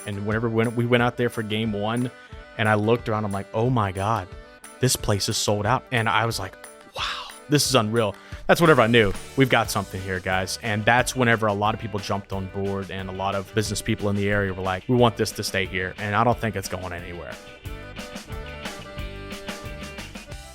And whenever we went out there for game 1 and I looked around, I'm like, oh my God, this place is sold out. And I was like, wow, this is unreal. That's whenever I knew we've got something here, guys. And that's whenever a lot of people jumped on board and a lot of business people in the area were like, we want this to stay here. And I don't think it's going anywhere.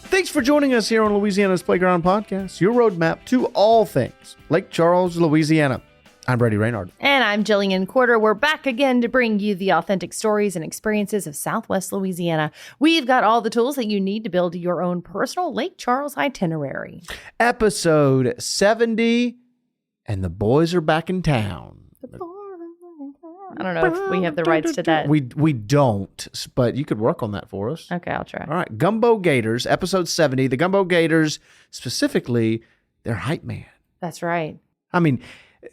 Thanks for joining us here on Louisiana's Playground Podcast, your roadmap to all things Lake Charles, Louisiana. I'm Brady Raynard. And I'm Jillian Quarter. We're back again to bring you the authentic stories and experiences of Southwest Louisiana. We've got all the tools that you need to build your own personal Lake Charles itinerary. Episode 70, and the boys are back in town. I don't know if we have the rights to that. We don't, but you could work on that for us. Okay, I'll try. All right, Gumbeaux Gators, episode 70. The Gumbeaux Gators, specifically, their hype man. That's right. I mean,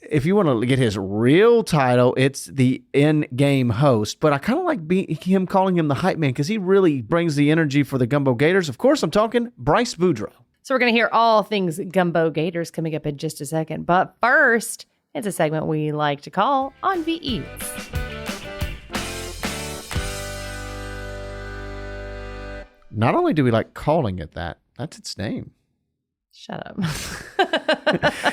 if you want to get his real title, it's the in-game host. But I kind of like calling him the hype man because he really brings the energy for the Gumbeaux Gators. Of course, I'm talking Bryce Boudreaux. So we're going to hear all things Gumbeaux Gators coming up in just a second. But first, it's a segment we like to call On Beat Eats. Not only do we like calling it that, that's its name. Shut up.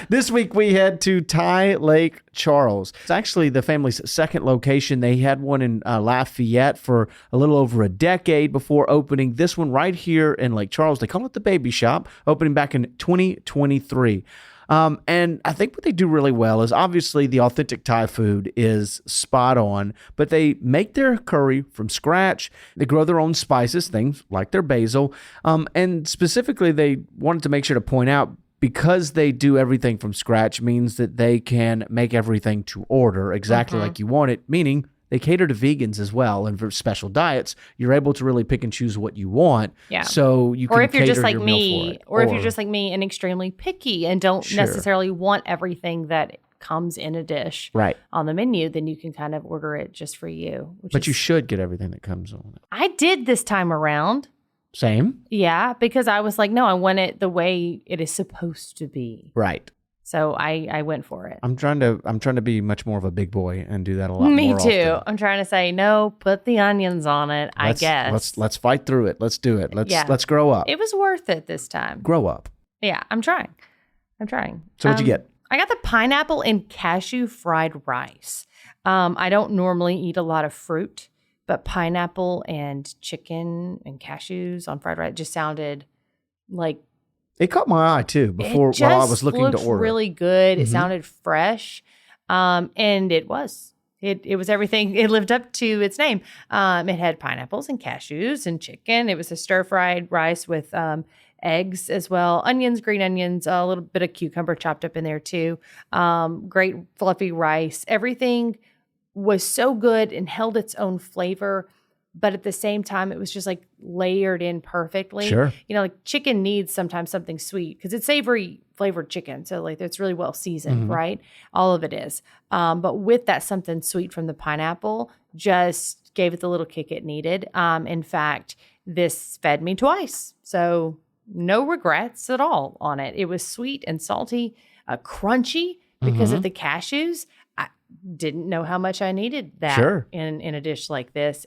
This week we head to Thai Lake Charles. It's actually the family's second location. They had one in Lafayette for a little over a decade before opening this one right here in Lake Charles. They call it the Baby Shop, opening back in 2023. And I think what they do really well is obviously the authentic Thai food is spot on, but they make their curry from scratch. They grow their own spices, things like their basil. And specifically, they wanted to make sure to point out because they do everything from scratch means that they can make everything to order exactly like you want it, meaning they cater to vegans as well. And for special diets, you're able to really pick and choose what you want. Yeah. So you can or if you're cater just like your me, meal for it. or if you're just like me and extremely picky and don't necessarily want everything that comes in a dish on the menu, then you can kind of order it just for you. But you should get everything that comes on it. I did this time around. Same? Yeah, because I was like, no, I want it the way it is supposed to be. Right. So I went for it. I'm trying to be much more of a big boy and do that a lot more Me too. often. I'm trying to say, no, put the onions on it, I guess. Let's fight through it. Let's do it. Let's grow up. It was worth it this time. Grow up. Yeah, I'm trying. So what'd you get? I got the pineapple and cashew fried rice. I don't normally eat a lot of fruit, but pineapple and chicken and cashews on fried rice just sounded like it caught my eye too while I was looking to order. Really good. It sounded fresh, and it was. It was everything. It lived up to its name. It had pineapples and cashews and chicken. It was a stir fried rice with eggs as well, onions, green onions, a little bit of cucumber chopped up in there too. Great fluffy rice. Everything was so good and held its own flavor. But at the same time, it was just like layered in perfectly. Sure. You know, like chicken needs sometimes something sweet because it's savory flavored chicken. So like it's really well seasoned, right? All of it is. But with that something sweet from the pineapple just gave it the little kick it needed. In fact, this fed me twice. So no regrets at all on it. It was sweet and salty, crunchy because of the cashews. I didn't know how much I needed that in a dish like this.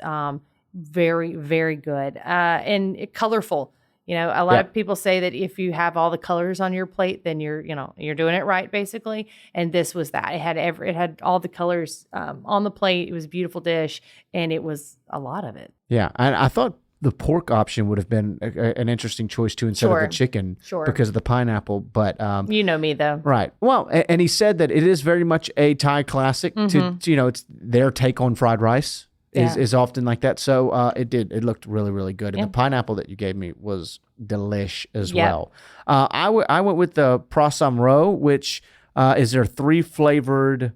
Very, very good. And colorful. You know, a lot of people say that if you have all the colors on your plate, then you're doing it right, basically. And this was that. It had all the colors on the plate. It was a beautiful dish, and it was a lot of it. Yeah, and I thought the pork option would have been an interesting choice too instead of the chicken because of the pineapple. But you know me though, right? Well, and he said that it is very much a Thai classic. To it's their take on fried rice. Is often like that. So it looked really, really good. And the pineapple that you gave me was delish as well. I went with the Prasam Roe, which is their 3 flavored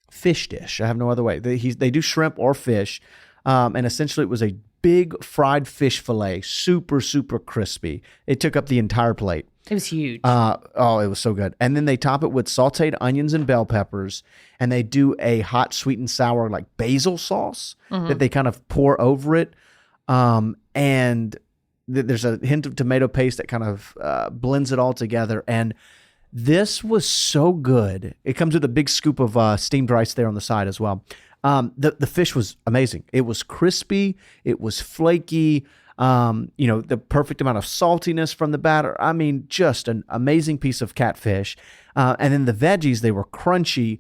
fish dish. I have no other way. They do shrimp or fish. And essentially it was a big fried fish fillet, super, super crispy. It took up the entire plate. It was huge. It was so good. And then they top it with sauteed onions and bell peppers, and they do a hot, sweet, and sour like basil sauce that they kind of pour over it. And there's a hint of tomato paste that kind of blends it all together. And this was so good. It comes with a big scoop of steamed rice there on the side as well. The fish was amazing. It was crispy. It was flaky. The perfect amount of saltiness from the batter. I mean, just an amazing piece of catfish. And then the veggies, they were crunchy,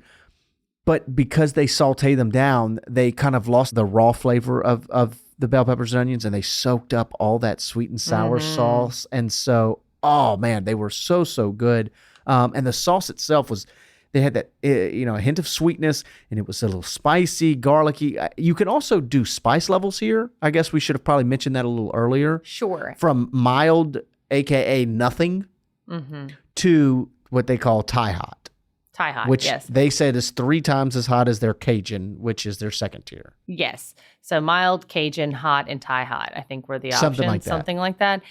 but because they saute them down, they kind of lost the raw flavor of the bell peppers and onions, and they soaked up all that sweet and sour sauce. And so, oh man, they were so good. And the sauce itself they had that, a hint of sweetness, and it was a little spicy, garlicky. You can also do spice levels here. I guess we should have probably mentioned that a little earlier. Sure. From mild, AKA nothing, to what they call Thai hot. Thai hot, which yes. they said is 3 times as hot as their Cajun, which is their second tier. Yes. So mild, Cajun, hot, and Thai hot, I think were the options. Something like that.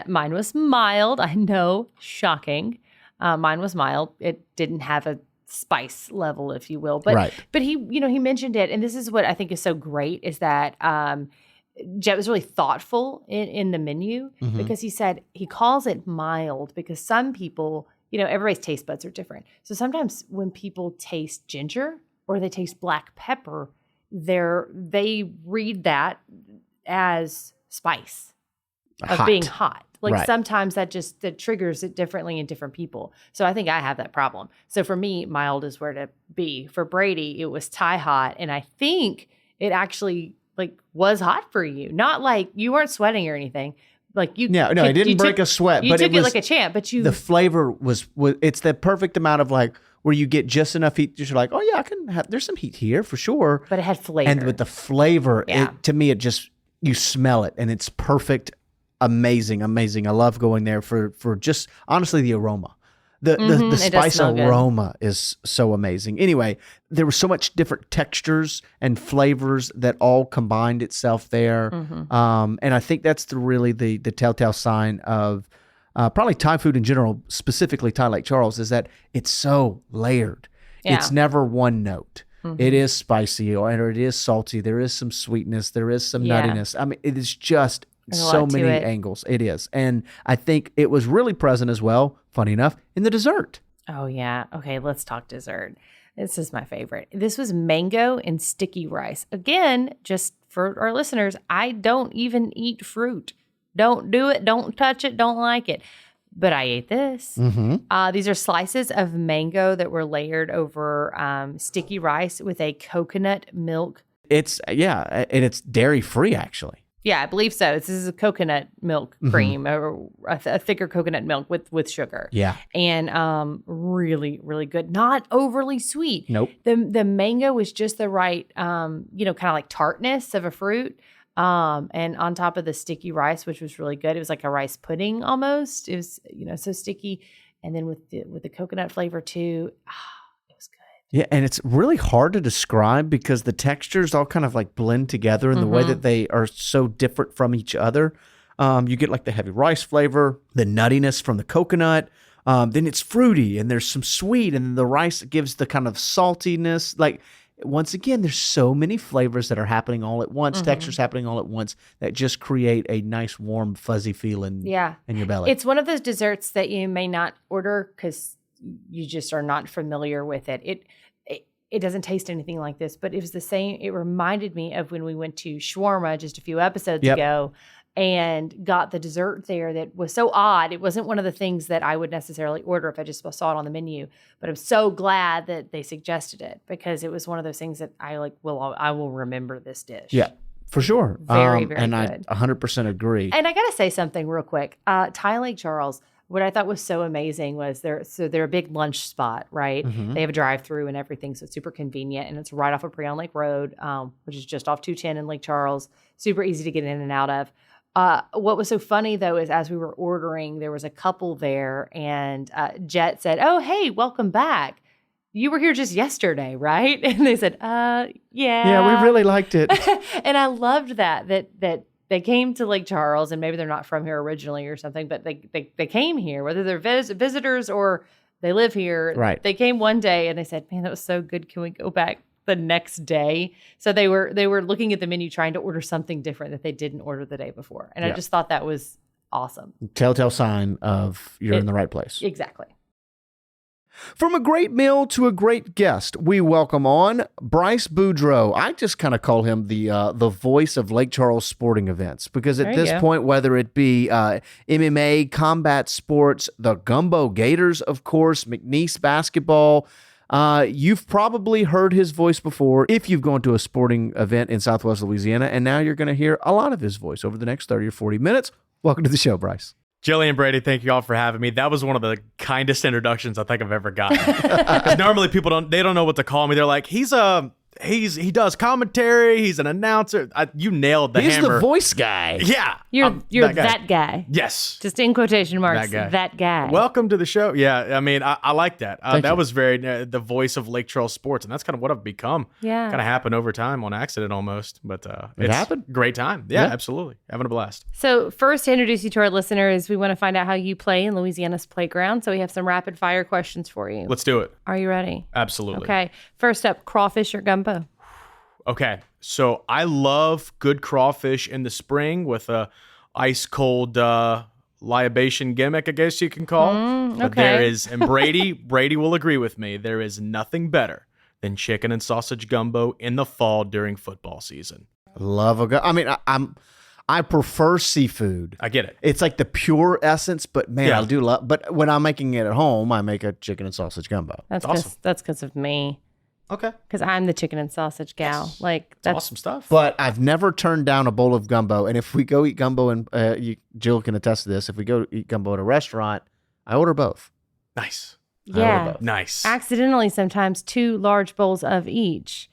Mine was mild. I know, shocking. Mine was mild. It didn't have a spice level, if you will. But right. But he mentioned it, and this is what I think is so great, is that Jet was really thoughtful in the menu, because he said he calls it mild because some people, everybody's taste buds are different. So sometimes when people taste ginger or they taste black pepper, they read that as spice of being hot. Like right. Sometimes that triggers it differently in different people. So I think I have that problem. So for me, mild is where to be. For Brady, it was Thai hot, and I think it actually was hot for you. Not like you weren't sweating or anything. Like you, no, it didn't break a sweat. You but took it was like a champ, but the flavor was it's the perfect amount of where you get just enough heat. You're like, oh yeah, I can have. There's some heat here for sure. But it had flavor, and with the flavor, to me, it just you smell it, and it's perfect. Amazing. I love going there for just honestly the aroma. The spice aroma is so amazing. Anyway, there was so much different textures and flavors that all combined itself there. And I think that's really the telltale sign of probably Thai food in general, specifically Thai Lake Charles, is that it's so layered. Yeah. It's never one note. It is spicy or it is salty. There is some sweetness. There is some nuttiness. I mean, it is just so many angles. It is. And I think it was really present as well, funny enough, in the dessert. Oh, yeah. Okay, let's talk dessert. This is my favorite. This was mango and sticky rice. Again, just for our listeners, I don't even eat fruit. Don't do it. Don't touch it. Don't like it. But I ate this. These are slices of mango that were layered over sticky rice with a coconut milk. And it's dairy-free, actually. Yeah, I believe so. This is a coconut milk cream, or a thicker coconut milk with sugar. Yeah. And really, really good. Not overly sweet. Nope. The mango was just the right, kind of like tartness of a fruit. And on top of the sticky rice, which was really good. It was like a rice pudding almost. It was, so sticky. And then with the coconut flavor too. It was good. Yeah, and it's really hard to describe because the textures all kind of blend together in the way that they are so different from each other. You get the heavy rice flavor, the nuttiness from the coconut. Then it's fruity and there's some sweet, and the rice gives the kind of saltiness. Once again, there's so many flavors that are happening all at once, textures happening all at once that just create a nice, warm, fuzzy feeling in your belly. It's one of those desserts that you may not order because you just are not familiar with it. It doesn't taste anything like this, but it was the same. It reminded me of when we went to shawarma just a few episodes ago and got the dessert there that was so odd. It wasn't one of the things that I would necessarily order if I just saw it on the menu, but I'm so glad that they suggested it because it was one of those things that I will remember this dish. Yeah. For sure. Very, very and good. I 100% agree. And I got to say something real quick. Thai Lake Charles, what I thought was so amazing was they're a big lunch spot, right? They have a drive-through and everything, so it's super convenient, and it's right off of Preon Lake Road, which is just off 210 in Lake Charles. Super easy to get in and out of. What was so funny, though, is as we were ordering, there was a couple there, and Jet said, "Oh, hey, welcome back. You were here just yesterday, right?" And they said, yeah. Yeah, we really liked it. And I loved that they came to Lake Charles, and maybe they're not from here originally or something, but they came here, whether they're visitors or they live here. Right. They came one day and they said, "Man, that was so good. Can we go back the next day?" So they were looking at the menu trying to order something different that they didn't order the day before. And I just thought that was awesome. Telltale sign of you're in the right place. Exactly. From a great meal to a great guest, we welcome on Bryce Boudreaux. I just kind of call him the voice of Lake Charles sporting events because at this point, whether it be MMA, combat sports, the Gumbeaux Gators, of course, McNeese basketball, you've probably heard his voice before if you've gone to a sporting event in Southwest Louisiana, and now you're going to hear a lot of his voice over the next 30 or 40 minutes. Welcome to the show, Bryce. Jillian, Brady, thank you all for having me. That was one of the kindest introductions I think I've ever gotten. Because normally people don't know what to call me. They're like, he does commentary. He's an announcer. You nailed the hammer. He's the voice guy. Yeah. You're that guy. Yes. Just in quotation marks, that guy. Welcome to the show. Yeah, I mean, I like that. That was very the voice of Lake Charles sports, and that's kind of what I've become. Yeah. Kind of happened over time on accident almost, but it happened. Great time. Yeah, absolutely. Having a blast. So first, to introduce you to our listeners, we want to find out how you play in Louisiana's playground. So we have some rapid fire questions for you. Let's do it. Are you ready? Absolutely. Okay. First up, crawfish or gumbo? Okay, so I love good crawfish in the spring with a ice cold libation gimmick, I guess you can call. But there is, and Brady will agree with me, there is nothing better than chicken and sausage gumbo in the fall during football season. Love a gumbo. I mean, I prefer seafood. I get it. It's like the pure essence, but man, I do love. But when I'm making it at home, I make a chicken and sausage gumbo. That's awesome. That's because of me. Okay. Because I'm the chicken and sausage gal. Yes. Like that's awesome stuff. But I've never turned down a bowl of gumbo. And if we go eat gumbo, and Jill can attest to this, if we go eat gumbo at a restaurant, I order both. Nice. Yeah. Nice. Accidentally, sometimes 2 large bowls of each,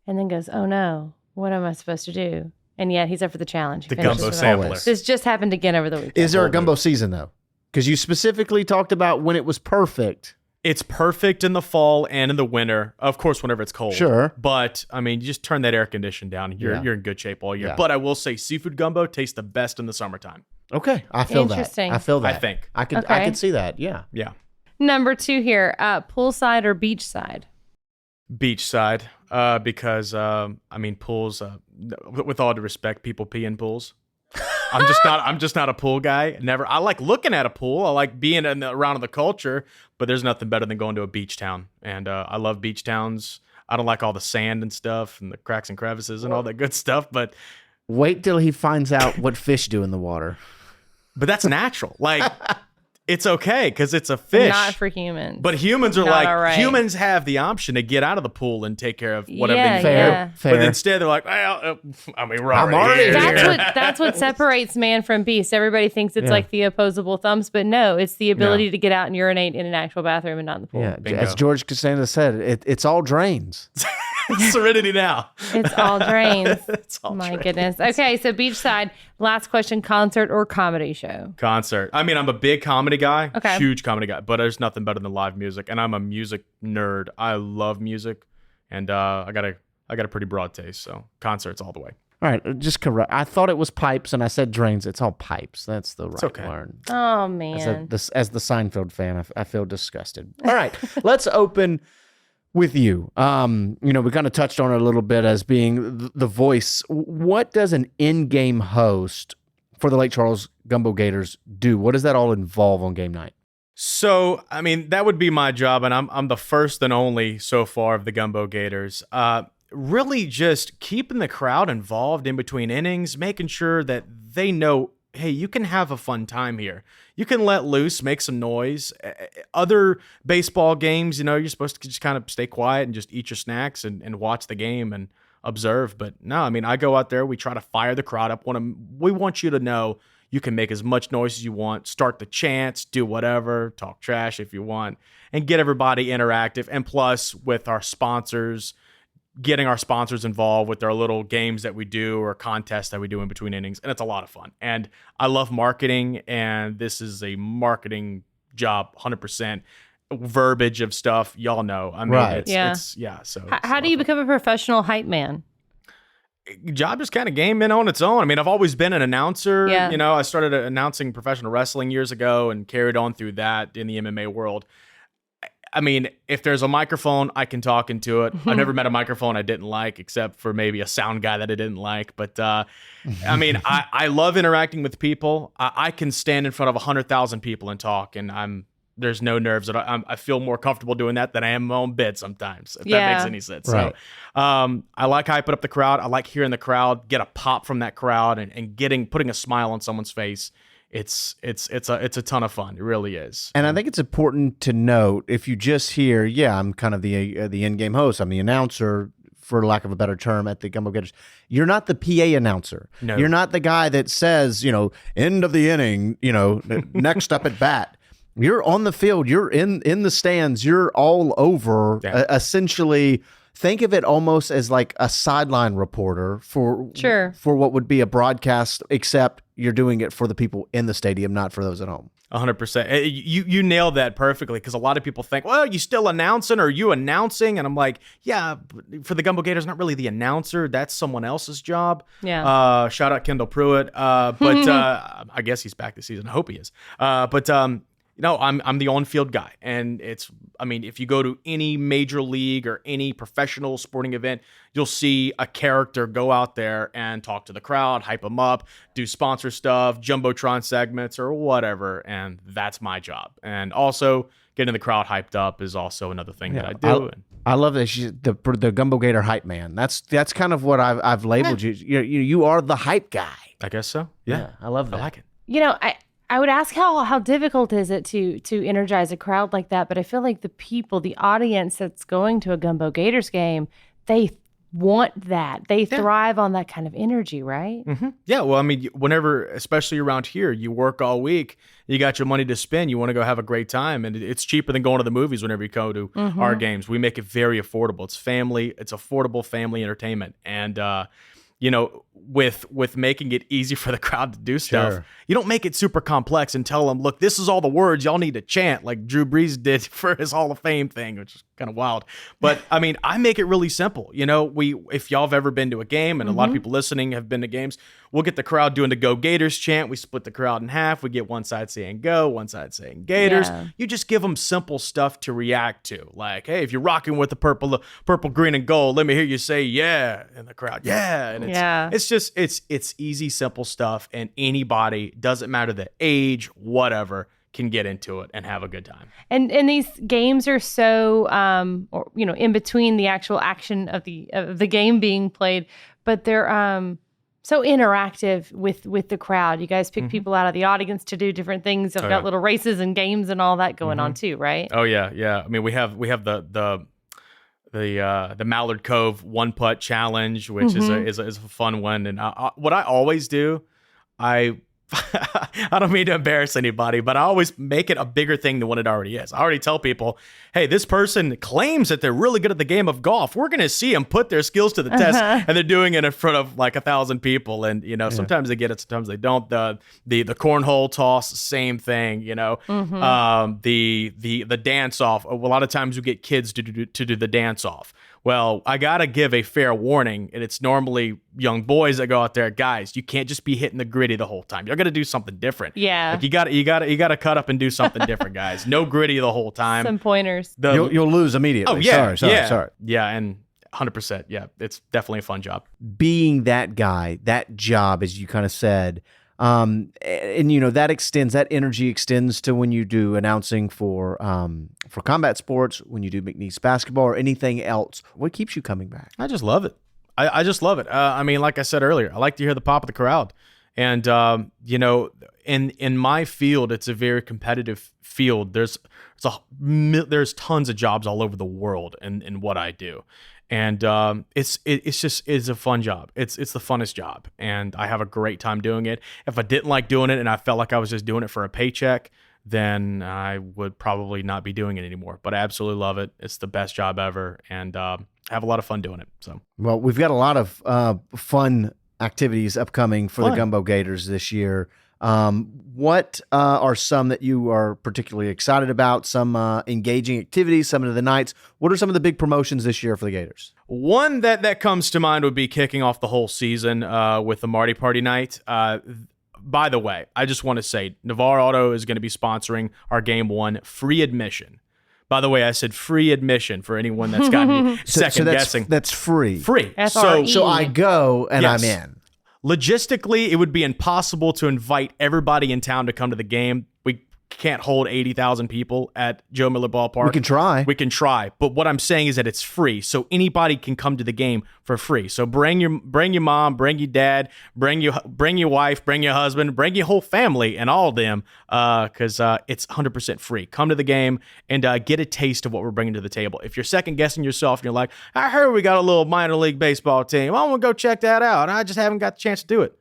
and then goes, "Oh no, what am I supposed to do?" And yet he's up for the challenge. The gumbo sampler. This just happened again over the weekend. Is there a gumbo season though? Because you specifically talked about when it was perfect. It's perfect in the fall and in the winter. Of course, whenever it's cold. Sure. But, I mean, you just turn that air condition down. You're in good shape all year. Yeah. But I will say seafood gumbo tastes the best in the summertime. Okay. I feel that. Interesting. I feel that. I think. I could see that. Yeah. Yeah. Number 2 here, poolside or beachside? Beachside. Because, I mean, pools, with all due respect, people pee in pools. I'm just not a pool guy. Never. I like looking at a pool. I like being around the culture, but there's nothing better than going to a beach town. And I love beach towns. I don't like all the sand and stuff and the cracks and crevices and all that good stuff. But wait till he finds out what fish do in the water. But that's natural. Like it's okay because it's a fish. Not for humans. But humans are Not all right. humans have the option to get out of the pool and take care of whatever they need. Fair. But instead they're like, well, I mean, we're I'm already already here. here. That's what separates man from beast. Everybody thinks it's like the opposable thumbs, but no, it's the ability to get out and urinate in an actual bathroom and not in the pool. Yeah. Bingo. As George Costanza said, it's all drains. Serenity now. It's all drains. It's all My drains. goodness. Okay, so beachside. Last question: concert or comedy show? Concert. I mean, I'm a big comedy guy, Okay. huge comedy guy, but there's nothing better than live music, and I'm a music nerd. I love music, and I got a pretty broad taste, so concerts all the way. All right, just correct. I thought it was pipes, and I said drains. It's all pipes. That's the right okay. word. Oh man. As the Seinfeld fan, I feel disgusted. All right, let's open with you. We kind of touched on it a little bit as being the voice. What does an in-game host for the Lake Charles Gumbeaux Gators do? What does that all involve on game night? So, I mean, that would be my job, and I'm the first and only so far of the Gumbeaux Gators. Really just keeping the crowd involved in between innings, making sure that they know, hey, you can have a fun time here. You can let loose, make some noise. Other baseball games, you're supposed to just kind of stay quiet and just eat your snacks and watch the game and observe. But no, I mean, I go out there, we try to fire the crowd up. We want you to know you can make as much noise as you want, start the chants, do whatever, talk trash if you want, and get everybody interactive. And plus, with our sponsors, getting our sponsors involved with their little games that we do or contests that we do in between innings. And it's a lot of fun. And I love marketing, and this is a marketing job, 100%. Verbiage of stuff, y'all know. I mean, So how do you become a professional hype man? Job just kind of came in on its own. I mean, I've always been an announcer. Yeah. I started announcing professional wrestling years ago and carried on through that in the MMA world. I mean, if there's a microphone, I can talk into it. I've never met a microphone I didn't like, except for maybe a sound guy that I didn't like. But I mean, I love interacting with people. I can stand in front of 100,000 people and talk, and I'm there's no nerves. I feel more comfortable doing that than I am in my own bed sometimes, if that Yeah. makes any sense. Right. So I like hyping up the crowd. I like hearing the crowd get a pop from that crowd and putting a smile on someone's face. It's a ton of fun. It really is. And I think it's important to note, if you just hear, I'm kind of the in-game host, I'm the announcer, for lack of a better term, at the Gumbeaux Gators. You're not the PA announcer. No. You're not the guy that says, end of the inning, next up at bat. You're on the field. You're in the stands. You're all over. Yeah. Essentially, think of it almost as like a sideline reporter for what would be a broadcast, except you're doing it for the people in the stadium, not for those at home. 100%. You nailed that perfectly, because a lot of people think, well, you still announcing, or are you announcing? And I'm like, yeah, for the Gumbeaux Gators, not really the announcer. That's someone else's job. Yeah. Shout out Kendall Pruitt. But I guess he's back this season. I hope he is. I'm the on-field guy, and if you go to any major league or any professional sporting event, you'll see a character go out there and talk to the crowd, hype them up, do sponsor stuff, Jumbotron segments, or whatever, and that's my job. And also, getting the crowd hyped up is also another thing that I do. I love that she's the Gumbeaux Gator hype man. That's kind of what I've labeled you. You are the hype guy. I guess so. Yeah, I love that. I like it. I would ask how difficult is it to energize a crowd like that, but I feel like the audience that's going to a Gumbeaux Gators game, they want that. They thrive on that kind of energy, right? Mm-hmm. Yeah, well, whenever, especially around here, you work all week, you got your money to spend, you want to go have a great time, and it's cheaper than going to the movies whenever you go to our games. We make it very affordable. It's affordable family entertainment, and with making it easy for the crowd to do stuff, you don't make it super complex and tell them, look, this is all the words y'all need to chant, like Drew Brees did for his Hall of Fame thing, which is kind of wild. But I make it really simple. If y'all have ever been to a game, and a lot of people listening have been to games, we'll get the crowd doing the Go Gators chant. We split the crowd in half. We get one side saying go, one side saying Gators. Yeah. You just give them simple stuff to react to. Like, hey, if you're rocking with the purple, green, and gold, let me hear you say yeah in the crowd. Yeah. And it's easy, simple stuff, and anybody, doesn't matter the age, whatever, can get into it and have a good time. And these games are so in between the actual action of the game being played, but they're so interactive with the crowd. You guys pick people out of the audience to do different things. I've got little races and games and all that going on too, right? Oh yeah. We have the Mallard Cove one putt challenge, which is a fun one. And what I always do, I don't mean to embarrass anybody, but I always make it a bigger thing than what it already is. I already tell people, hey, this person claims that they're really good at the game of golf. We're going to see them put their skills to the test, and they're doing it in front of like 1,000 people. And, sometimes they get it, sometimes they don't. The cornhole toss, same thing, the dance off. A lot of times we get kids to do the dance off. Well, I got to give a fair warning, and it's normally young boys that go out there. Guys, you can't just be hitting the gritty the whole time. You're going to do something different. Yeah. Like you got to cut up and do something different, guys. No gritty the whole time. Some pointers. You'll lose immediately. Oh, yeah. Sorry. Yeah, and 100%. Yeah, it's definitely a fun job. Being that guy, that job, as you kind of said, that energy extends to when you do announcing for combat sports, when you do McNeese basketball or anything else. What keeps you coming back? I just love it. I just love it. Like I said earlier, I like to hear the pop of the crowd. And, in my field, it's a very competitive field. There's tons of jobs all over the world in what I do. And it's a fun job. It's the funnest job, and I have a great time doing it. If I didn't like doing it and I felt like I was just doing it for a paycheck, then I would probably not be doing it anymore. But I absolutely love it. It's the best job ever, and I have a lot of fun doing it. So, well, we've got a lot of fun activities upcoming for the Gumbeaux Gators this year. What are some that you are particularly excited about? Some engaging activities, some of the nights. What are some of the big promotions this year for the Gators? One that comes to mind would be kicking off the whole season with the Marty Party night. By the way, I just want to say Navarre Auto is going to be sponsoring our game one, free admission. By the way, I said free admission for anyone that's got me second guessing. That's free. Free. So I go and I'm in. Logistically, it would be impossible to invite everybody in town to come to the game. We can't hold 80,000 people at Joe Miller Ballpark. We can try. But what I'm saying is that it's free. So anybody can come to the game for free. So bring your mom, bring your dad, bring your wife, bring your husband, bring your whole family and all of them, because it's 100% free. Come to the game and get a taste of what we're bringing to the table. If you're second guessing yourself and you're like, I heard we got a little minor league baseball team, I want to go check that out. I just haven't got the chance to do it.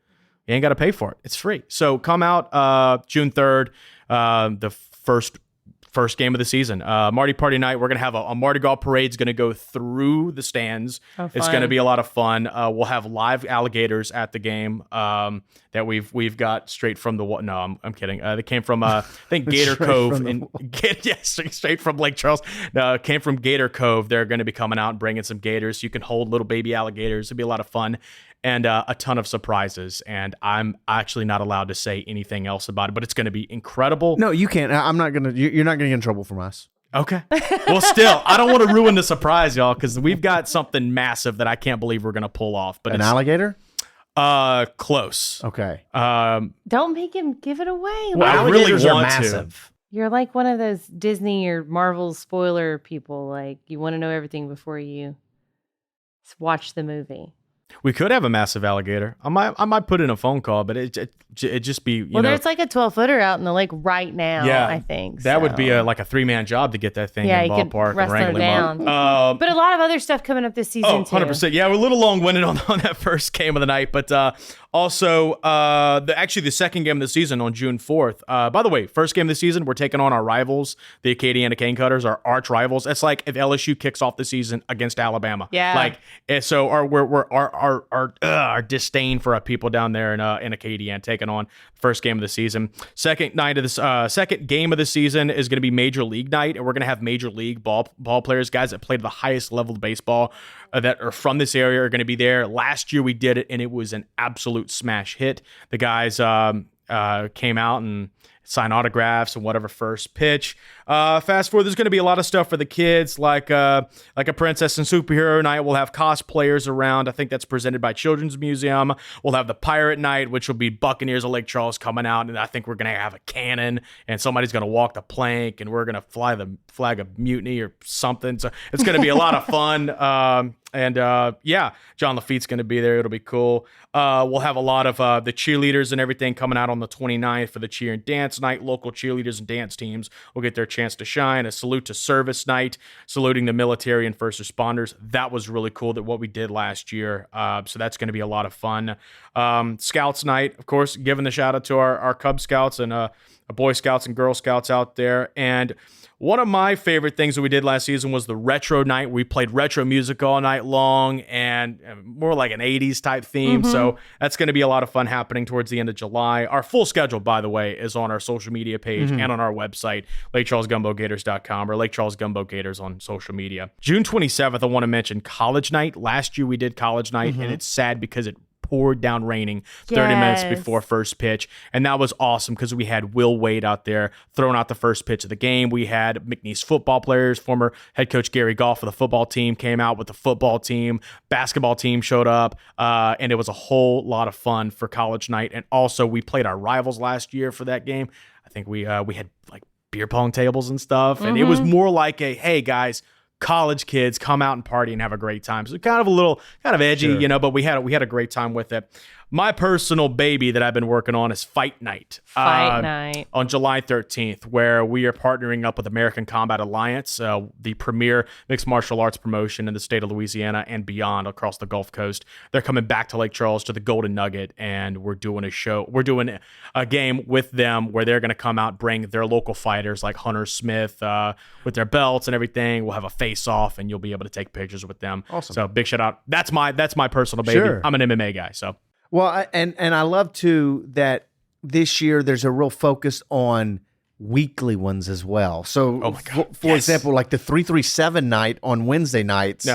You ain't got to pay for it. It's free. So come out June 3rd, the first game of the season. Mardi Party night. We're going to have a Mardi Gras parade. It's going to go through the stands. It's going to be a lot of fun. We'll have live alligators at the game that we've got straight from the... No, I'm kidding. They came from, I think, Gator Cove. Straight from Lake Charles. No, it came from Gator Cove. They're going to be coming out and bringing some gators. You can hold little baby alligators. It'll be a lot of fun. And a ton of surprises. And I'm actually not allowed to say anything else about it, but it's going to be incredible. No, you can't. I'm not going to. You're not going to get in trouble from us. Okay. Well, still, I don't want to ruin the surprise, y'all, because we've got something massive that I can't believe we're going to pull off. But an alligator? Close. Okay. Don't make him give it away. Well, I really alligators are want massive. You're like one of those Disney or Marvel spoiler people. Like, you want to know everything before you watch the movie. We could have a massive alligator. I might put in a phone call, but it just be, you know. There's like a 12-footer out in the lake right now, yeah, I think. That would be like a 3-man job to get that thing in the ballpark and wrangle him up. But a lot of other stuff coming up this season, too. 100%. Yeah, we're a little long-winded on that first game of the night, but also the second game of the season on June 4th. By the way, first game of the season, we're taking on our rivals, the Acadiana Canecutters, our arch rivals. It's like if LSU kicks off the season against Alabama. Yeah. So our disdain for our people down there in Acadiana taking on first game of the season. Second game of the season is going to be Major League night, and we're going to have Major League ball players, guys that played the highest level of baseball that are from this area are going to be there. Last year we did it, and it was an absolute smash hit. The guys came out and signed autographs and whatever first pitch. Fast forward, there's going to be a lot of stuff for the kids, like a Princess and Superhero night. We'll have cosplayers around. I think that's presented by Children's Museum. We'll have the Pirate Night, which will be Buccaneers of Lake Charles coming out, and I think we're going to have a cannon, and somebody's going to walk the plank, and we're going to fly the flag of mutiny or something. So it's going to be a lot of fun. John Lafitte's going to be there. It'll be cool. We'll have a lot of the cheerleaders and everything coming out on the 29th for the cheer and dance night. Local cheerleaders and dance teams will get their chance to shine. A salute to service night, saluting the military and first responders. That was really cool, that what we did last year. So that's going to be a lot of fun. Scouts night, of course, giving the shout out to our Cub Scouts and Boy Scouts and Girl Scouts out there. And one of my favorite things that we did last season was the retro night. We played retro music all night long and more like an 80s type theme. Mm-hmm. So that's going to be a lot of fun happening towards the end of July. Our full schedule, by the way, is on our social media page and on our website, LakeCharlesGumbeauxGators.com or Lake Charles Gumbeaux Gators on social media. June 27th, I want to mention College Night. Last year we did College Night, and it's sad because it poured down raining 30 minutes before first pitch, and that was awesome because we had Will Wade out there throwing out the first pitch of the game. We had McNeese football players, former head coach Gary Goff of the football team came out with the football team, basketball team showed up, and it was a whole lot of fun for College Night. And also we played our rivals last year for that game. I think we had like beer pong tables and stuff, and it was more like a, hey guys, college kids, come out and party and have a great time. So kind of edgy, but we had a great time with it. My personal baby that I've been working on is Fight Night. Night. On July 13th, where we are partnering up with American Combat Alliance, the premier mixed martial arts promotion in the state of Louisiana and beyond across the Gulf Coast. They're coming back to Lake Charles to the Golden Nugget, and we're doing a show. We're doing a game with them where they're going to come out, bring their local fighters like Hunter Smith with their belts and everything. We'll have a face-off, and you'll be able to take pictures with them. Awesome. So big shout out. That's my personal baby. Sure. I'm an MMA guy, so. Well, and I love, too, that this year there's a real focus on weekly ones as well. So, for example, like the 337 night on Wednesday nights,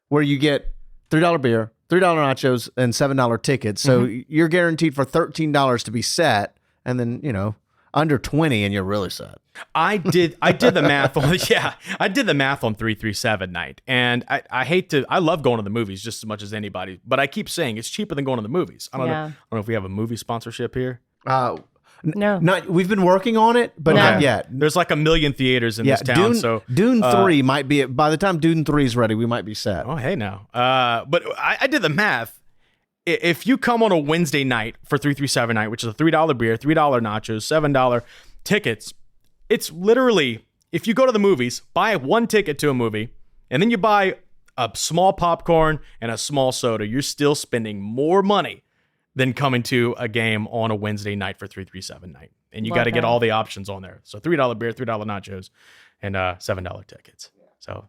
where you get $3 beer, $3 nachos, and $7 tickets. So you're guaranteed for $13 to be set, and then, under 20 and you're really set. I did the math on I did the math on 337 night, and I love going to the movies just as much as anybody, but I keep saying it's cheaper than going to the movies. I don't know if we have a movie sponsorship here. No. We've been working on it, but not yet. There's like 1 million theaters in this town. Dune 3 might be by the time Dune 3 is ready, we might be set. Oh, hey now. But I did the math. If you come on a Wednesday night for 337 night, which is a $3 beer, $3 nachos, $7 tickets, it's literally, if you go to the movies, buy one ticket to a movie, and then you buy a small popcorn and a small soda, you're still spending more money than coming to a game on a Wednesday night for 337 night. And you got to get all the options on there. So $3 beer, $3 nachos, and $7 tickets. So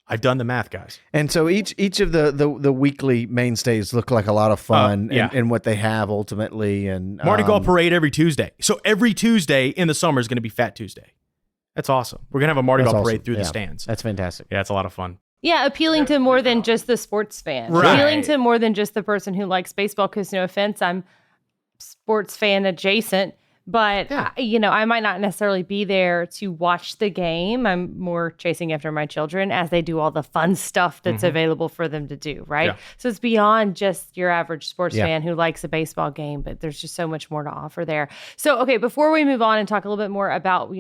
I've done the math, guys. And so each of the weekly mainstays look like a lot of fun in what they have ultimately. And Mardi Gras parade every Tuesday. So every Tuesday in the summer is going to be Fat Tuesday. That's awesome. We're going to have a Mardi Gras parade through the stands. That's fantastic. Yeah, it's a lot of fun. Yeah, appealing to more than just the sports fan. Right. Appealing to more than just the person who likes baseball, because no offense, I'm sports fan adjacent. But, I might not necessarily be there to watch the game. I'm more chasing after my children as they do all the fun stuff that's available for them to do, right? Yeah. So it's beyond just your average sports fan who likes a baseball game, but there's just so much more to offer there. So, okay, before we move on and talk a little bit more about,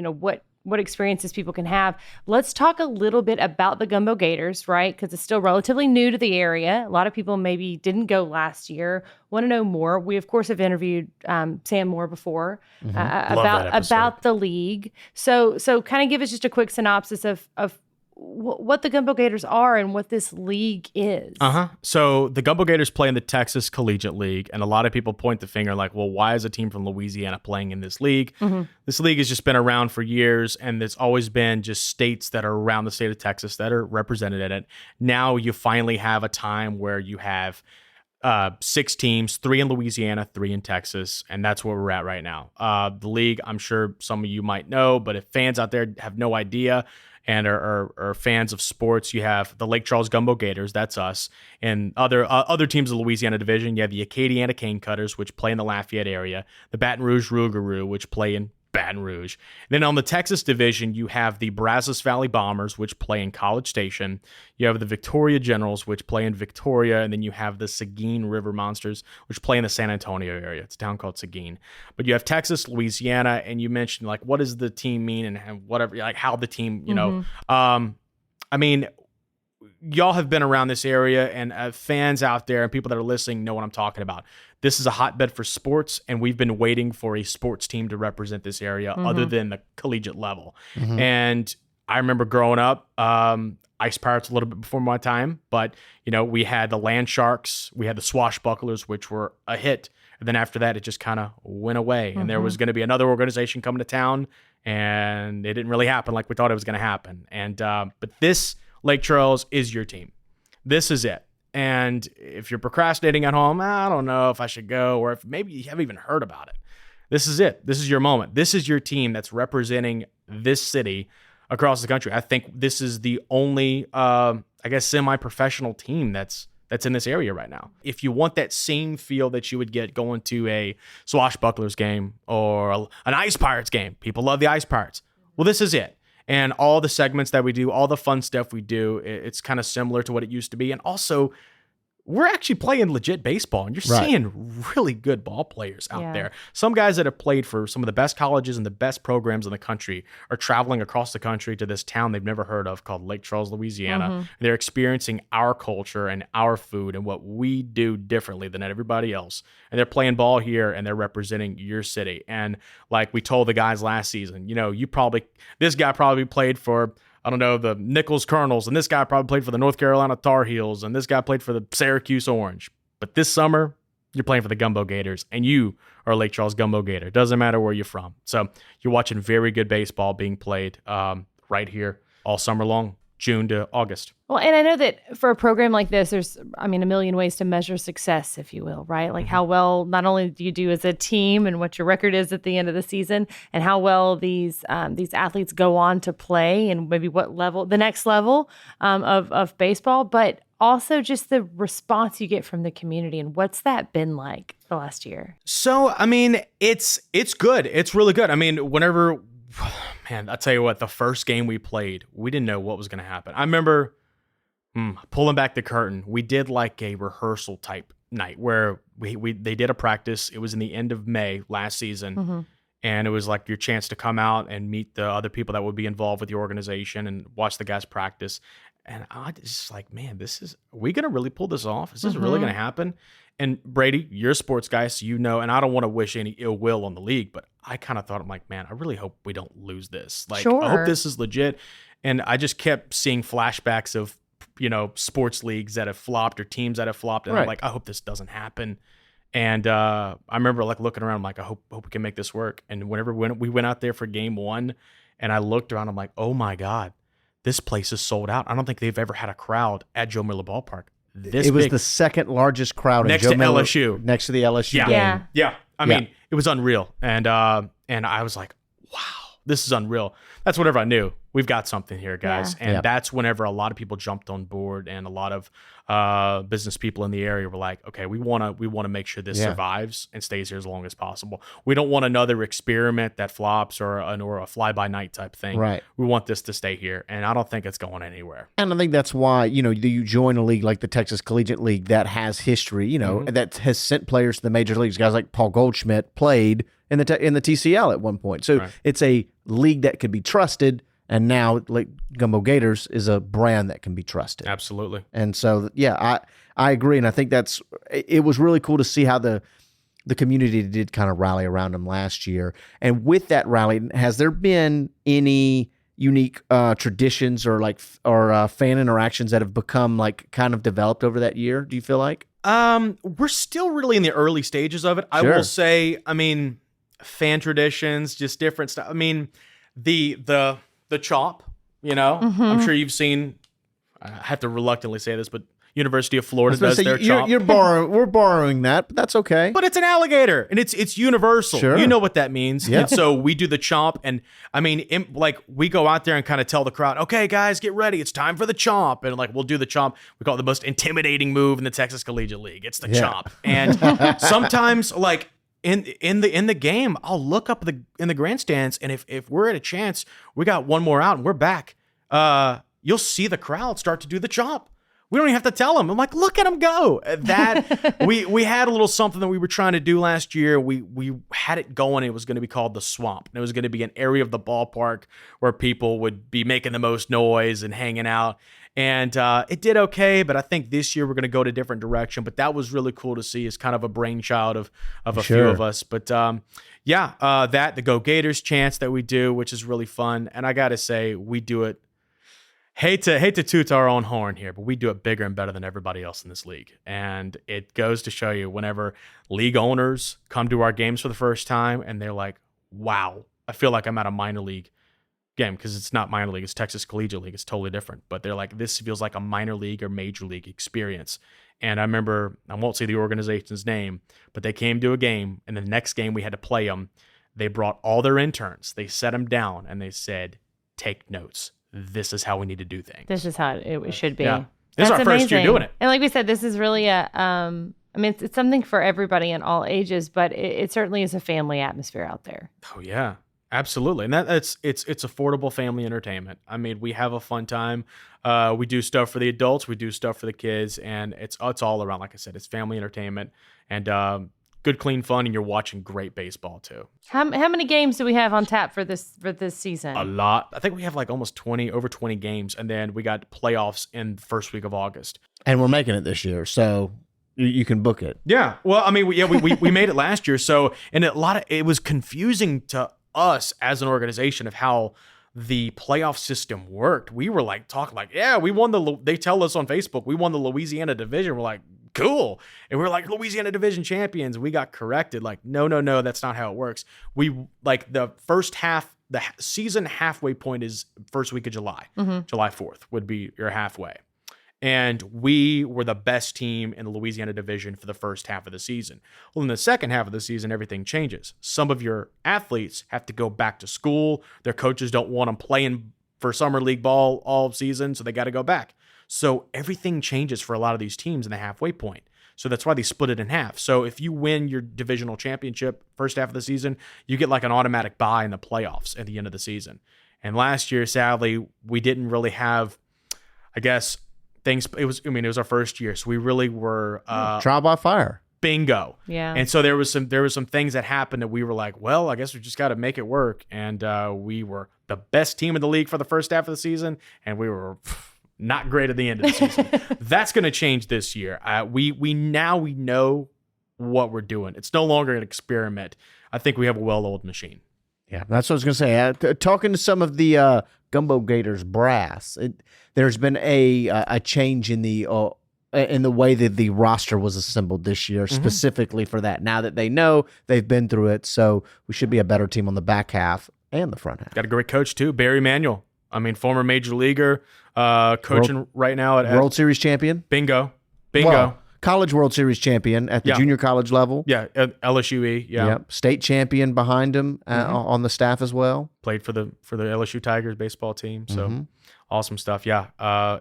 what experiences people can have, let's talk a little bit about the Gumbeaux Gators, right? Because it's still relatively new to the area. A lot of people maybe didn't go last year, want to know more. We, of course, have interviewed Sam Moore before about the league. So kind of give us just a quick synopsis of what the Gumbeaux Gators are and what this league is. So the Gumbeaux Gators play in the Texas Collegiate League, and a lot of people point the finger like, well, why is a team from Louisiana playing in this league? This league has just been around for years, and it's always been just states that are around the state of Texas that are represented in it. Now you finally have a time where you have 6 teams, 3 in Louisiana, 3 in Texas, and that's where we're at right now. The league, I'm sure some of you might know, but if fans out there have no idea and are fans of sports, you have the Lake Charles Gumbeaux Gators, that's us, and other teams of the Louisiana division. You have the Acadiana Cane Cutters, which play in the Lafayette area, the Baton Rouge Rougarou, which play in Baton Rouge. Then on the Texas division, you have the Brazos Valley Bombers, which play in College Station. You have the Victoria Generals, which play in Victoria. And then you have the Seguin River Monsters, which play in the San Antonio area. It's a town called Seguin. But you have Texas, Louisiana, and you mentioned, like, what does the team mean and whatever, like how the team, I mean, y'all have been around this area, and fans out there and people that are listening know what I'm talking about. This is a hotbed for sports, and we've been waiting for a sports team to represent this area other than the collegiate level. And I remember growing up, Ice Pirates a little bit before my time, but, we had the Land Sharks, we had the Swashbucklers, which were a hit. And then after that, it just kind of went away. And there was going to be another organization coming to town, and it didn't really happen like we thought it was going to happen. And but this Lake Charles is your team. This is it. And if you're procrastinating at home, I don't know if I should go, or if maybe you haven't even heard about it. This is it. This is your moment. This is your team that's representing this city across the country. I think this is the only, semi-professional team that's in this area right now. If you want that same feel that you would get going to a Swashbucklers game or an Ice Pirates game, people love the Ice Pirates. Well, this is it. And all the segments that we do, all the fun stuff we do, it's kind of similar to what it used to be. And also, we're actually playing legit baseball, and you're seeing really good ball players out there. Some guys that have played for some of the best colleges and the best programs in the country are traveling across the country to this town they've never heard of called Lake Charles, Louisiana. They're experiencing our culture and our food and what we do differently than everybody else. And they're playing ball here, and they're representing your city. And like we told the guys last season, this guy probably played for, I don't know, the Nichols Colonels, and this guy probably played for the North Carolina Tar Heels, and this guy played for the Syracuse Orange. But this summer, you're playing for the Gumbeaux Gators, and you are a Lake Charles Gumbeaux Gator. Doesn't matter where you're from. So you're watching very good baseball being played right here all summer long, June to August. Well, and I know that for a program like this, there's, a million ways to measure success, if you will, right? Like how well not only do you do as a team and what your record is at the end of the season, and how well these athletes go on to play, and maybe what level, the next level of baseball, but also just the response you get from the community. And what's that been like the last year? So, it's good. It's really good. Whenever, man, I'll tell you what, the first game we played, we didn't know what was going to happen. I remember pulling back the curtain. We did like a rehearsal type night where they did a practice. It was in the end of May last season. And it was like your chance to come out and meet the other people that would be involved with the organization and watch the guys practice. And I just like, man, are we going to really pull this off? Is this really going to happen? And Brady, you're a sports guy, so you know, and I don't want to wish any ill will on the league, but I kind of thought, I'm like, man, I really hope we don't lose this. Like, I hope this is legit. And I just kept seeing flashbacks of, sports leagues that have flopped or teams that have flopped. And I'm like, I hope this doesn't happen. And I remember like looking around, like, I hope we can make this work. And whenever we went out there for game one and I looked around, I'm like, oh my God, this place is sold out. I don't think they've ever had a crowd at Joe Miller Ballpark. It was the second largest crowd next in to LSU. Next to the LSU game. Yeah. I mean, it was unreal. And I was like, wow, this is unreal. That's whenever I knew we've got something here, guys. And that's whenever a lot of people jumped on board, and a lot of business people in the area were like, okay, we want to make sure this survives and stays here as long as possible. We don't want another experiment that flops or a fly-by-night type thing. Right. We want this to stay here, and I don't think it's going anywhere. And I think that's why, you join a league like the Texas Collegiate League that has history, that has sent players to the major leagues. Guys like Paul Goldschmidt played in the TCL at one point. So it's a league that could be trusted. And now, like Gumbeaux Gators is a brand that can be trusted. Absolutely. And so, I agree. And I think it was really cool to see how the community did kind of rally around them last year. And with that rally, has there been any unique traditions or fan interactions that have become like kind of developed over that year? Do you feel like? We're still really in the early stages of it. I will say, fan traditions, just different stuff. I mean, the chop, I'm sure you've seen, I have to reluctantly say this, but University of Florida does their chop. We're borrowing that, but that's okay. But it's an alligator, and it's universal. Sure. You know what that means. Yeah. And so we do the chomp, and we go out there and kind of tell the crowd, okay, guys, get ready. It's time for the chomp. And we'll do the chomp. We call it the most intimidating move in the Texas Collegiate League. It's the chomp. And sometimes in the game, I'll look up in the grandstands, and if we're at a chance, we got one more out and we're back. You'll see the crowd start to do the chomp. We don't even have to tell them. I'm like, look at them go. That we had a little something that we were trying to do last year. We had it going. It was going to be called the Swamp, and it was going to be an area of the ballpark where people would be making the most noise and hanging out. And it did okay, but I think this year we're going to go to a different direction. But that was really cool to see as kind of a brainchild of a few of us. But the Go Gators chants that we do, which is really fun. And I got to say, we do it. Hate to toot our own horn here, but we do it bigger and better than everybody else in this league. And it goes to show you, whenever league owners come to our games for the first time and they're like, wow, I feel like I'm at a minor league game, because it's not minor league, it's Texas Collegiate League. It's totally different. But they're like, this feels like a minor league or major league experience. And I remember, I won't say the organization's name, but they came to a game, and the next game we had to play them. They brought all their interns. They set them down, and they said, take notes. This is how we need to do things. This is how it should be. Yeah. This is our first year doing it. And like we said, this is really it's something for everybody in all ages, but it certainly is a family atmosphere out there. Oh yeah, absolutely. And it's affordable family entertainment. I mean, we have a fun time. We do stuff for the adults, we do stuff for the kids, and it's all around. Like I said, it's family entertainment and good, clean fun, and you're watching great baseball too. How many games do we have on tap for this season? A lot. I think we have almost over 20 games, and then we got playoffs in the first week of August. And we're making it this year, so you can book it. Yeah. Well, I mean, we made it last year, so and it was confusing to us as an organization of how the playoff system worked. We were talking we won they tell us on Facebook, we won the Louisiana division. We're like, cool. And we're like, Louisiana division champions. We got corrected. No, that's not how it works. We the first half, the season halfway point is first week of July. Mm-hmm. July 4th would be your halfway. And we were the best team in the Louisiana division for the first half of the season. Well, in the second half of the season, everything changes. Some of your athletes have to go back to school. Their coaches don't want them playing for summer league ball all season, so they got to go back. So everything changes for a lot of these teams in the halfway point. So that's why they split it in half. So if you win your divisional championship first half of the season, you get an automatic bye in the playoffs at the end of the season. And last year, sadly, we didn't really have, I guess, things. It was our first year, so we really were trial by fire. Bingo. Yeah. And so there was some things that happened that we were like, well, I guess we just got to make it work. And we were the best team in the league for the first half of the season, and we were not great at the end of the season. That's going to change this year. We know what we're doing. It's no longer an experiment. I think we have a well-oiled machine. Yeah, that's what I was going to say. Talking to some of the Gumbeaux Gators brass, there's been a change in the way that the roster was assembled this year, specifically for that. Now that they know, they've been through it, so we should be a better team on the back half and the front half. Got a great coach, too, Barry Manuel. I mean, former major leaguer, coaching right now at World Series champion. Bingo. Well, college World Series champion at the junior college level. Yeah, at LSUE. Yeah, yep. State champion behind him on the staff as well. Played for the LSU Tigers baseball team. So awesome stuff. Yeah,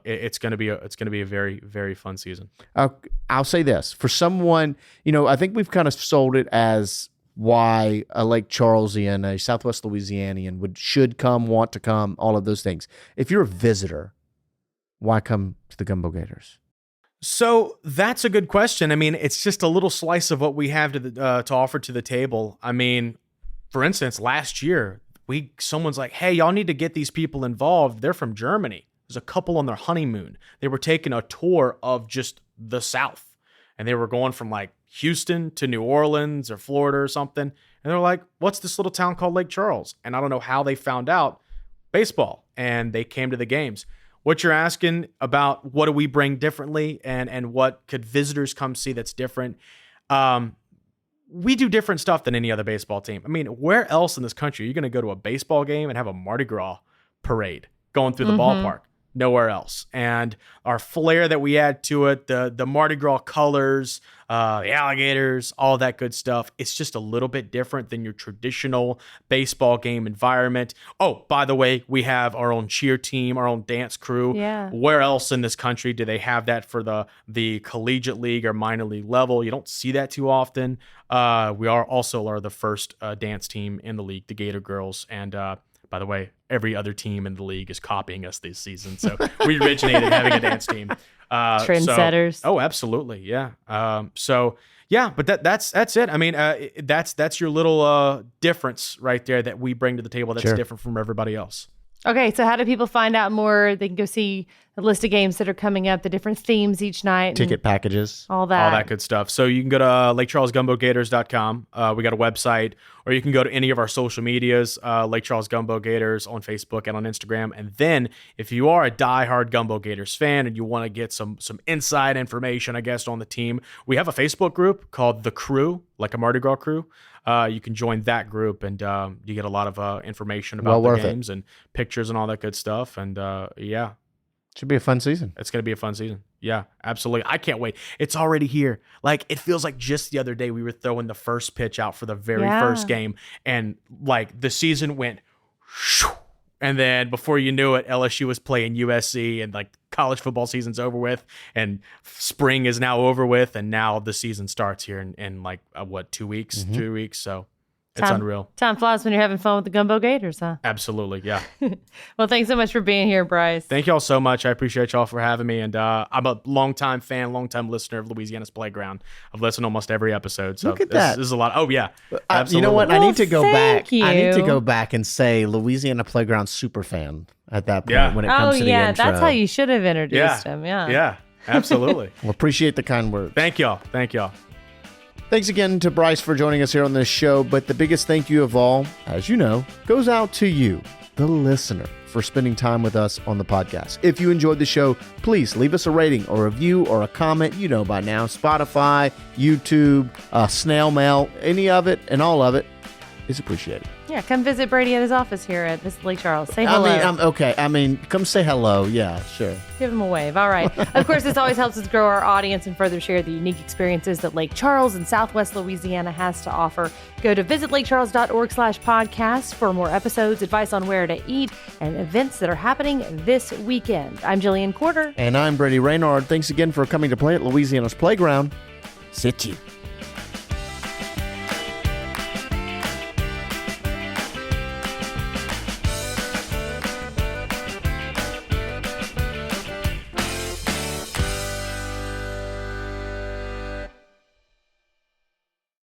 it's gonna be a very, very fun season. I'll say this for someone, I think we've kind of sold it as why a Lake Charlesian, a Southwest Louisianian should come, want to come, all of those things. If you're a visitor, why come to the Gumbeaux Gators? So that's a good question. I mean, it's just a little slice of what we have to offer to the table. I mean, for instance, last year, someone's like, hey, y'all need to get these people involved. They're from Germany. There's a couple on their honeymoon. They were taking a tour of just the South. And they were going from like Houston to New Orleans or Florida or something. And they're like, what's this little town called Lake Charles? And I don't know how they found out baseball. And they came to the games. What you're asking about, what do we bring differently, and what could visitors come see that's different? We do different stuff than any other baseball team. I mean, where else in this country are you going to go to a baseball game and have a Mardi Gras parade going through the ballpark? Nowhere else. And our flair that we add to it, the Mardi Gras colors, the alligators, all that good stuff, it's just a little bit different than your traditional baseball game environment. Oh, by the way, we have our own cheer team, our own dance crew. Yeah. Where else in this country do they have that for the collegiate league or minor league level? You don't see that too often. We are the first dance team in the league, the Gator Girls, and by the way, every other team in the league is copying us this season. So we originated having a dance team. Trendsetters. Oh, absolutely. Yeah. But that's it. I mean, that's your little difference right there that we bring to the table that's different from everybody else. Okay, so how do people find out more? They can go see the list of games that are coming up, the different themes each night. Ticket packages. All that good stuff. So you can go to LakeCharlesGumbeauxGators.com. We got a website, or you can go to any of our social medias, Lake Charles Gumbeaux Gators on Facebook and on Instagram. And then if you are a diehard Gumbeaux Gators fan and you want to get some inside information, I guess, on the team, we have a Facebook group called The Crew, like a Mardi Gras crew. You can join that group, and you get a lot of information about the games and pictures and all that good stuff. And should be a fun season. It's going to be a fun season. Yeah, absolutely. I can't wait. It's already here. Like, it feels like just the other day we were throwing the first pitch out for the very first game, and like the season went shoo, and then before you knew it, LSU was playing USC, and like college football season's over with, and spring is now over with, and now the season starts here in like 2 weeks, 3 weeks. So it's unreal. Time flies when you're having fun with the Gumbeaux Gators, huh? Absolutely, yeah. Well, thanks so much for being here, Bryce. Thank y'all so much. I appreciate y'all for having me, and I'm a longtime fan, longtime listener of Louisiana's Playground. I've listened to almost every episode. So look at that. This is a lot. Oh yeah, absolutely. You know what? Well, I need to go back. you. I need to go back and say Louisiana Playground super fan at that point when it comes to the intro. That's how you should have introduced him. Yeah, absolutely. Well, appreciate the kind words. Thank y'all. Thanks again to Bryce for joining us here on this show, but the biggest thank you of all, as you know, goes out to you, the listener, for spending time with us on the podcast. If you enjoyed the show, please leave us a rating or a review or a comment. You know by now, Spotify, YouTube, snail mail, any of it and all of it is appreciated. Yeah, come visit Brady at his office here at Lake Charles. Say hello. Come say hello. Yeah, sure. Give him a wave. All right. Of course, this always helps us grow our audience and further share the unique experiences that Lake Charles and Southwest Louisiana has to offer. Go to visitlakecharles.org/podcast for more episodes, advice on where to eat, and events that are happening this weekend. I'm Jillian Corder. And I'm Brady Raynard. Thanks again for coming to play at Louisiana's Playground. Sit you.